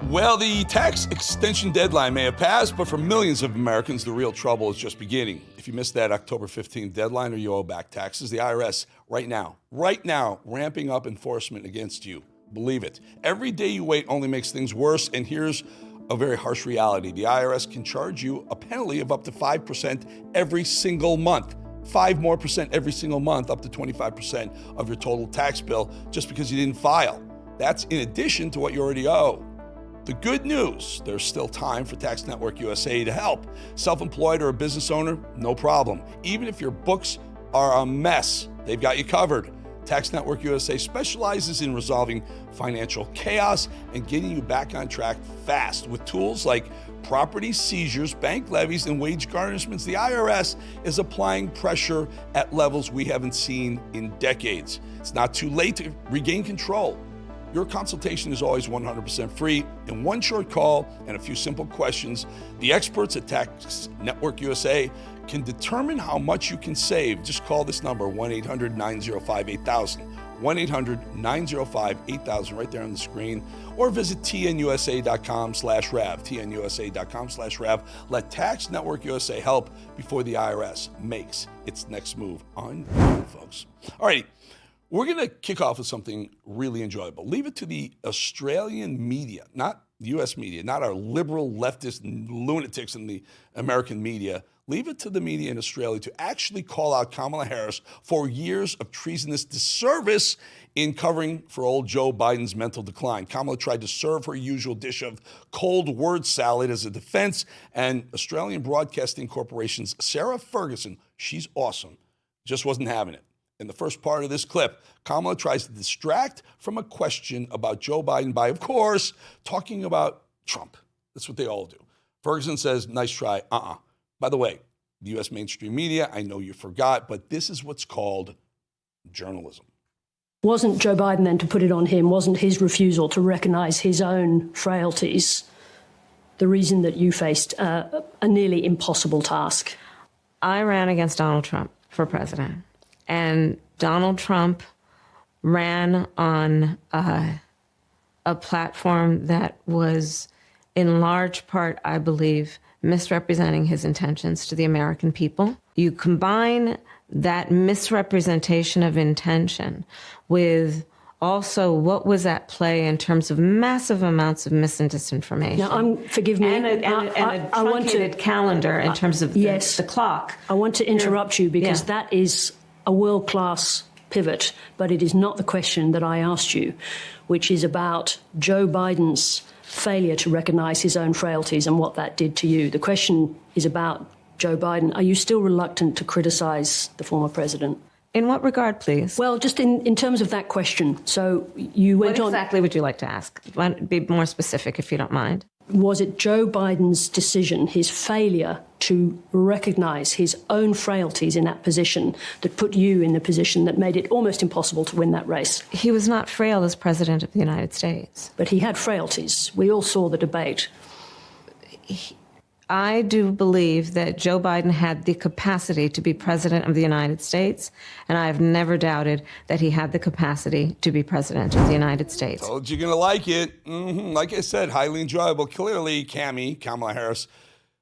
Well, the tax extension deadline may have passed, but for millions of Americans, the real trouble is just beginning. If you missed that October 15th deadline or you owe back taxes, the IRS right now, ramping up enforcement against you. Believe it. Every day you wait only makes things worse, and here's a very harsh reality. The IRS can charge you a penalty of up to 5% every single month. 5% more every single month, up to 25% of your total tax bill, just because you didn't file. That's in addition to what you already owe. The good news, there's still time for Tax Network USA to help. Self-employed or a business owner, no problem. Even if your books are a mess, they've got you covered. Tax Network USA specializes in resolving financial chaos and getting you back on track fast with tools like property seizures, bank levies, and wage garnishments. The IRS is applying pressure at levels we haven't seen in decades. It's not too late to regain control. Your consultation is always 100% free. In one short call and a few simple questions, the experts at Tax Network USA can determine how much you can save. Just call this number, 1-800-905-8000. 1-800-905-8000 right there on the screen, or visit tnusa.com/RAV, tnusa.com/RAV. Let Tax Network USA help before the IRS makes its next move on you, folks. All right. We're going to kick off with something really enjoyable. Leave it to the Australian media, not the U.S. media, not our liberal leftist lunatics in the American media. Leave it to the media in Australia to actually call out Kamala Harris for years of treasonous disservice in covering for old Joe Biden's mental decline. Kamala tried to serve her usual dish of cold word salad as a defense, and Australian Broadcasting Corporation's Sarah Ferguson, she's awesome, just wasn't having it. In the first part of this clip, Kamala tries to distract from a question about Joe Biden by, of course, talking about Trump. That's what they all do. Ferguson says, nice try, By the way, the U.S. mainstream media, I know you forgot, but this is what's called journalism. Wasn't Joe Biden then, to put it on him, wasn't his refusal to recognize his own frailties the reason that you faced a nearly impossible task? I ran against Donald Trump for president. And Donald Trump ran on a platform that was, in large part, I believe, misrepresenting his intentions to the American people. You combine that misrepresentation of intention with also what was at play in terms of massive amounts of mis and disinformation. Now, forgive me. And a truncated calendar in terms of the clock. I want to interrupt you because that is a world-class pivot, but it is not the question that I asked you, which is about Joe Biden's failure to recognize his own frailties and what that did to you. The question is about Joe Biden. Are you still reluctant to criticize the former president? In what regard, please? Well, just in terms of that question. So you went on... What exactly would you like to ask? Be more specific, if you don't mind. Was it Joe Biden's decision, his failure to recognize his own frailties in that position, that put you in the position that made it almost impossible to win that race? He was not frail as president of the United States. But he had frailties. We all saw the debate. I do believe that Joe Biden had the capacity to be president of the United States, and I have never doubted that he had the capacity to be president of the United States. Told you gonna like it. Like I said, highly enjoyable. Clearly, Kamala Harris,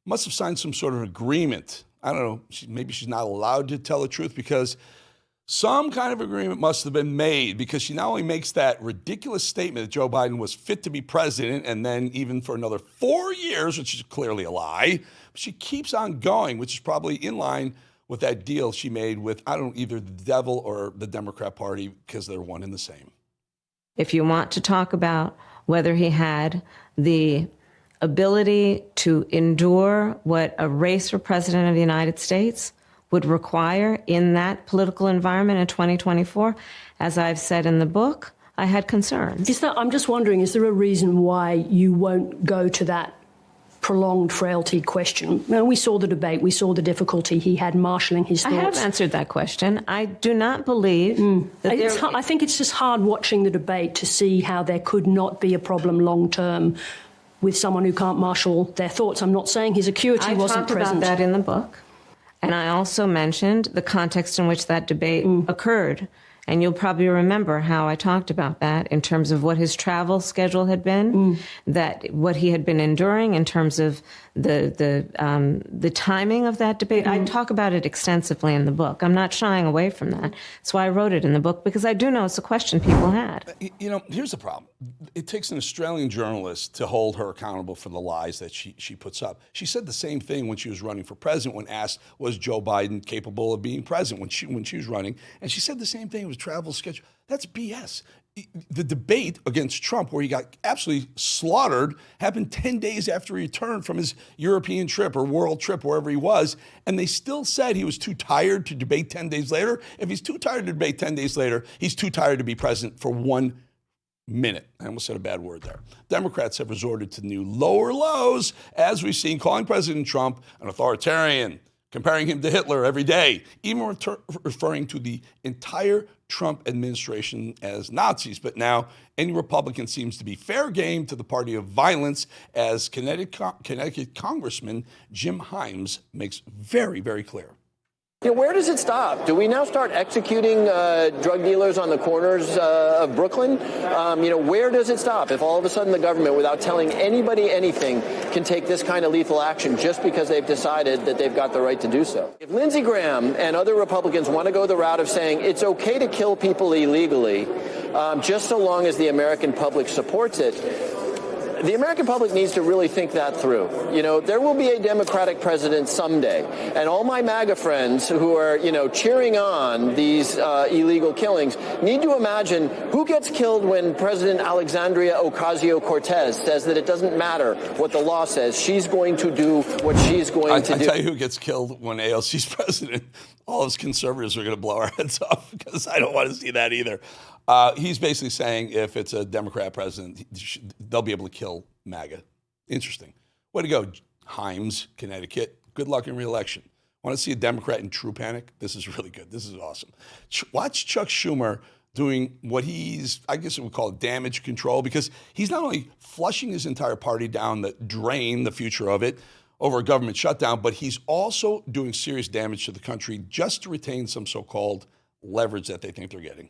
must have signed some sort of agreement. I don't know, maybe she's not allowed to tell the truth because some kind of agreement must have been made, because she not only makes that ridiculous statement that Joe Biden was fit to be president and then even for another 4 years, which is clearly a lie, but she keeps on going, which is probably in line with that deal she made with, either the devil or the Democrat Party, because they're one and the same. If you want to talk about whether he had the ability to endure what a race for president of the United States would require in that political environment in 2024, as I've said in the book, I had concerns. I'm just wondering, is there a reason why you won't go to that prolonged frailty question? Now, we saw the debate, we saw the difficulty he had marshalling his thoughts. I have answered that question. I do not believe that I think it's just hard watching the debate to see how there could not be a problem long term with someone who can't marshal their thoughts. I'm not saying his acuity wasn't present. I talked about that in the book. And I also mentioned the context in which that debate occurred. And you'll probably remember how I talked about that in terms of what his travel schedule had been, that what he had been enduring in terms of the timing of that debate. I talk about it extensively in the book. I'm not shying away from that. That's why I wrote it in the book, because I do know it's a question people had. You know, here's the problem. It takes an Australian journalist to hold her accountable for the lies that she puts up. She said the same thing when she was running for president when asked, was Joe Biden capable of being president when she was running? And she said the same thing, it was travel schedule. That's BS. The debate against Trump, where he got absolutely slaughtered, happened 10 days after he returned from his European trip or world trip, wherever he was, and they still said he was too tired to debate 10 days later. If he's too tired to debate 10 days later, he's too tired to be president for 1 minute. I almost said a bad word there. Democrats have resorted to new lower lows, as we've seen, calling President Trump an authoritarian, comparing him to Hitler every day, even referring to the entire Trump administration as Nazis. But now any Republican seems to be fair game to the party of violence, as Connecticut Congressman Jim Himes makes very, very clear. You know, where does it stop? Do we now start executing drug dealers on the corners of Brooklyn? Where does it stop if all of a sudden the government, without telling anybody anything, can take this kind of lethal action just because they've decided that they've got the right to do so? If Lindsey Graham and other Republicans want to go the route of saying it's okay to kill people illegally, just so long as the American public supports it, the American public needs to really think that through. You know, there will be a Democratic president someday, and all my MAGA friends who are, cheering on these illegal killings need to imagine who gets killed when President Alexandria Ocasio-Cortez says that it doesn't matter what the law says. She's going to do what she's going to do. I tell you who gets killed when AOC's president. All those conservatives are going to blow our heads off, because I don't want to see that either. He's basically saying if it's a Democrat president, they'll be able to kill MAGA. Interesting. Way to go, Himes, Connecticut. Good luck in re-election. Want to see a Democrat in true panic? This is really good. This is awesome. Watch Chuck Schumer doing what I guess it would call damage control, because he's not only flushing his entire party down the drain, the future of it, over a government shutdown, but he's also doing serious damage to the country just to retain some so-called leverage that they think they're getting.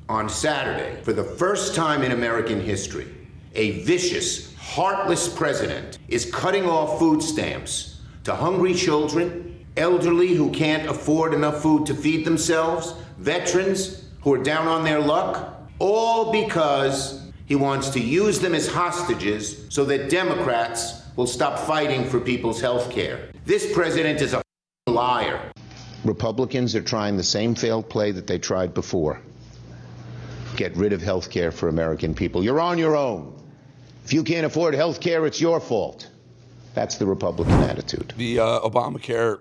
On Saturday, for the first time in American history, a vicious, heartless president is cutting off food stamps to hungry children, elderly who can't afford enough food to feed themselves, veterans who are down on their luck, all because he wants to use them as hostages so that Democrats will stop fighting for people's health care. This president is a liar. Republicans are trying the same failed play that they tried before. Get rid of health care for American people. You're on your own. If you can't afford health care, it's your fault. That's the Republican attitude. The Obamacare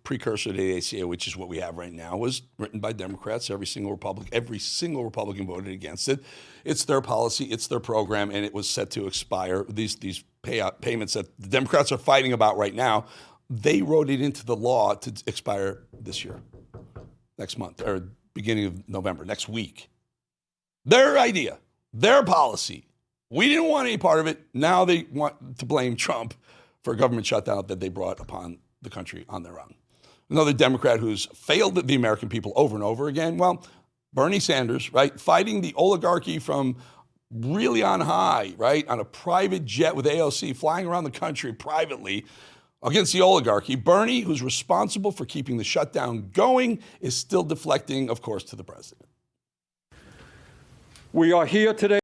precursor to the ACA, which is what we have right now, was written by Democrats. Every single Republican voted against it. It's their policy, it's their program, and it was set to expire. These payments that the Democrats are fighting about right now, they wrote it into the law to expire this year, next month, or beginning of November, next week. Their idea, their policy. We didn't want any part of it. Now they want to blame Trump for a government shutdown that they brought upon the country on their own. Another Democrat who's failed the American people over and over again, well, Bernie Sanders, right, fighting the oligarchy from really on high, right, on a private jet with AOC, flying around the country privately against the oligarchy. Bernie, who's responsible for keeping the shutdown going, is still deflecting, of course, to the president. We are here today.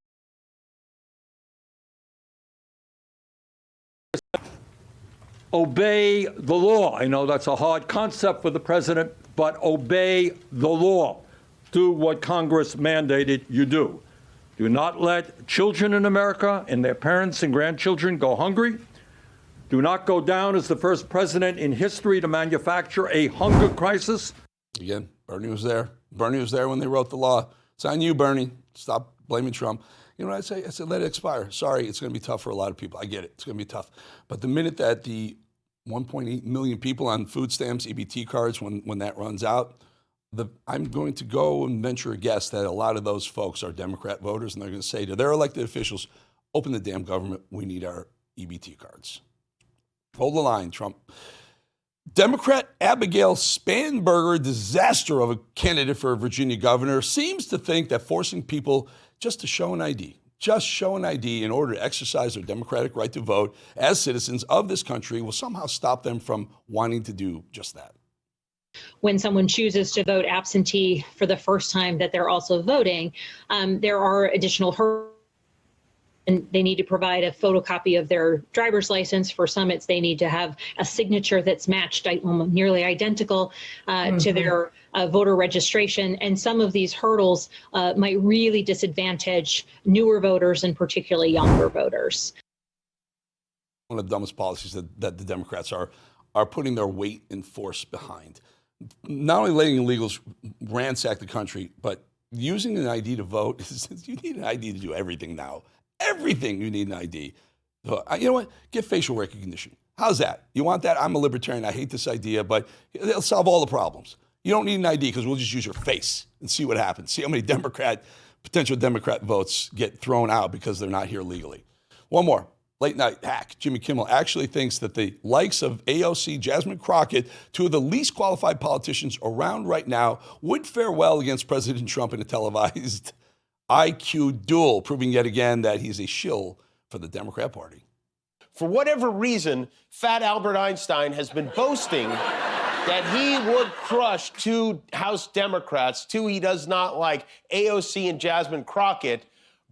Obey the law. I know that's a hard concept for the president, but obey the law. Do what Congress mandated you do. Do not let children in America and their parents and grandchildren go hungry. Do not go down as the first president in history to manufacture a hunger crisis. Again, Bernie was there. Bernie was there when they wrote the law. It's on you, Bernie. Stop blaming Trump. You know what I say? I said, let it expire. Sorry, it's going to be tough for a lot of people. I get it. It's going to be tough. But the minute that the 1.8 million people on food stamps, EBT cards, when that runs out, I'm going to go and venture a guess that a lot of those folks are Democrat voters, and they're going to say to their elected officials, open the damn government. We need our EBT cards. Hold the line, Trump. Democrat Abigail Spanberger, disaster of a candidate for Virginia governor, seems to think that forcing people just to show an ID in order to exercise their democratic right to vote as citizens of this country will somehow stop them from wanting to do just that. When someone chooses to vote absentee for the first time that they're also voting, there are additional hurdles. And they need to provide a photocopy of their driver's license. For some, they need to have a signature that's matched nearly identical to their voter registration. And some of these hurdles might really disadvantage newer voters and particularly younger voters. One of the dumbest policies that the Democrats are putting their weight and force behind. Not only letting illegals ransack the country, but using an ID to vote. You need an ID to do everything now. Everything you need an ID. So, you know what? Get facial recognition. How's that? You want that? I'm a libertarian. I hate this idea, but it'll solve all the problems. You don't need an ID because we'll just use your face and see what happens. See how many potential Democrat votes get thrown out because they're not here legally. One more. Late night hack. Jimmy Kimmel actually thinks that the likes of AOC, Jasmine Crockett, two of the least qualified politicians around right now, would fare well against President Trump in a televised IQ duel, proving yet again that he's a shill for the Democrat Party. For whatever reason, fat Albert Einstein has been boasting that he would crush two House Democrats, two he does not like, AOC and Jasmine Crockett,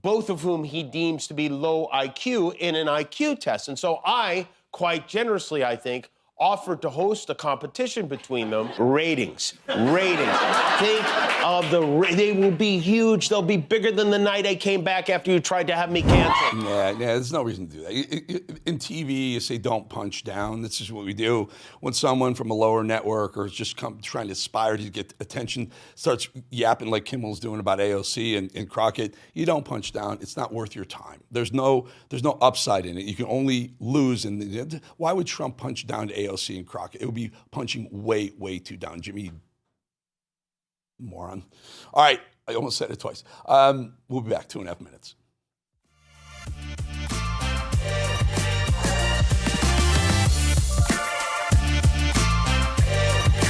both of whom he deems to be low IQ in an IQ test. And so I, quite generously, I think, offered to host a competition between them. Ratings. Think of they will be huge. They'll be bigger than the night I came back after you tried to have me canceled. Yeah, there's no reason to do that. In TV, you say don't punch down. This is what we do. When someone from a lower network or is just trying to aspire to get attention starts yapping like Kimmel's doing about AOC and Crockett, you don't punch down. It's not worth your time. There's no upside in it. You can only lose. And why would Trump punch down to AOC and Crockett? It would be punching way, way too down. Jimmy, moron. All right, I almost said it twice. We'll be back 2.5 minutes.